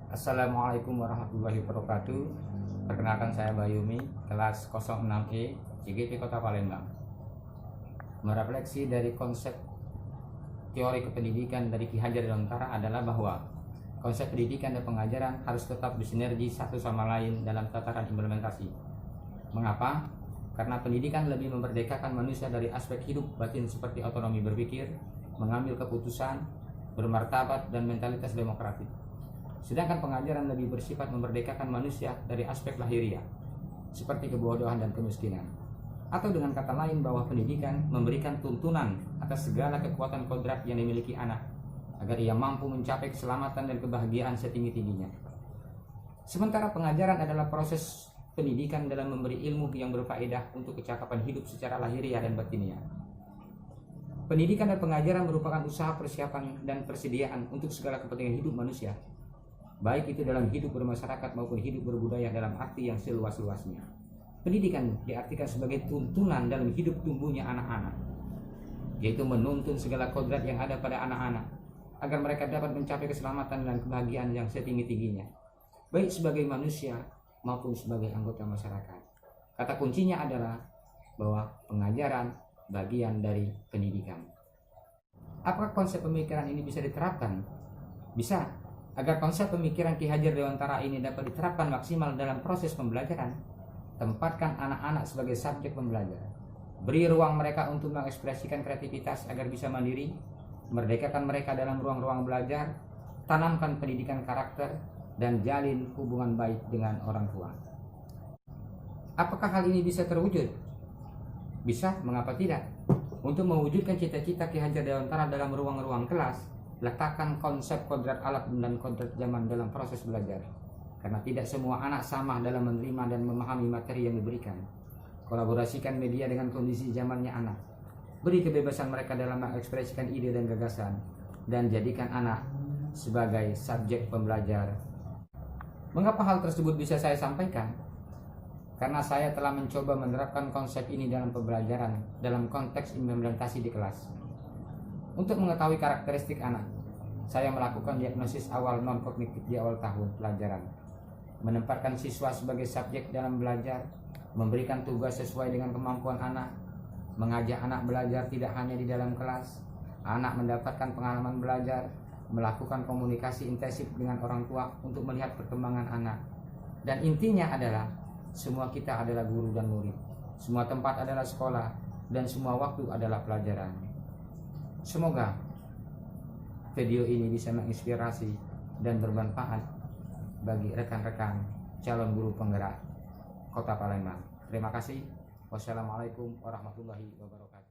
Assalamualaikum warahmatullahi wabarakatuh. Perkenalkan, saya Bayumi, kelas 06E CGP Kota Palembang. Merefleksi dari konsep teori kependidikan dari Ki Hajar Dewantara adalah bahwa konsep pendidikan dan pengajaran harus tetap bersinergi satu sama lain dalam tataran implementasi. Mengapa? Karena pendidikan lebih memerdekakan manusia dari aspek hidup batin seperti otonomi berpikir, mengambil keputusan, bermartabat, dan mentalitas demokratik. Sedangkan pengajaran lebih bersifat memerdekakan manusia dari aspek lahiriah, seperti kebodohan dan kemiskinan. Atau dengan kata lain, bahwa pendidikan memberikan tuntunan atas segala kekuatan kodrat yang dimiliki anak, agar ia mampu mencapai keselamatan dan kebahagiaan setinggi-tingginya. Sementara pengajaran adalah proses pendidikan dalam memberi ilmu yang berfaedah untuk kecakapan hidup secara lahiriah dan batiniah. Pendidikan dan pengajaran merupakan usaha persiapan dan persediaan untuk segala kepentingan hidup manusia, baik itu dalam hidup bermasyarakat maupun hidup berbudaya dalam arti yang seluas-luasnya. Pendidikan diartikan sebagai tuntunan dalam hidup tumbuhnya anak-anak, yaitu menuntun segala kodrat yang ada pada anak-anak agar mereka dapat mencapai keselamatan dan kebahagiaan yang setinggi-tingginya, baik sebagai manusia maupun sebagai anggota masyarakat. Kata kuncinya adalah bahwa pengajaran bagian dari pendidikan. Apakah konsep pemikiran ini bisa diterapkan? Bisa. Agar konsep pemikiran Ki Hajar Dewantara ini dapat diterapkan maksimal dalam proses pembelajaran, tempatkan anak-anak sebagai subjek pembelajar. Beri ruang mereka untuk mengekspresikan kreativitas agar bisa mandiri, merdekakan mereka dalam ruang-ruang belajar, tanamkan pendidikan karakter, dan jalin hubungan baik dengan orang tua. Apakah hal ini bisa terwujud? Bisa, mengapa tidak? Untuk mewujudkan cita-cita Ki Hajar Dewantara dalam ruang-ruang kelas, letakkan konsep kodrat alat dan kodrat zaman dalam proses belajar. Karena tidak semua anak sama dalam menerima dan memahami materi yang diberikan. Kolaborasikan media dengan kondisi zamannya anak. Beri kebebasan mereka dalam mengekspresikan ide dan gagasan, dan jadikan anak sebagai subjek pembelajar. Mengapa hal tersebut bisa saya sampaikan? Karena saya telah mencoba menerapkan konsep ini dalam pembelajaran dalam konteks implementasi di kelas. Untuk mengetahui karakteristik anak, saya melakukan diagnosis awal non-kognitif di awal tahun pelajaran, menempatkan siswa sebagai subjek dalam belajar, memberikan tugas sesuai dengan kemampuan anak, mengajak anak belajar tidak hanya di dalam kelas, anak mendapatkan pengalaman belajar, melakukan komunikasi intensif dengan orang tua untuk melihat perkembangan anak. Dan intinya adalah, semua kita adalah guru dan murid, semua tempat adalah sekolah, dan semua waktu adalah pelajaran. Semoga video ini bisa menginspirasi dan bermanfaat bagi rekan-rekan calon guru penggerak Kota Palembang. Terima kasih. Wassalamualaikum warahmatullahi wabarakatuh.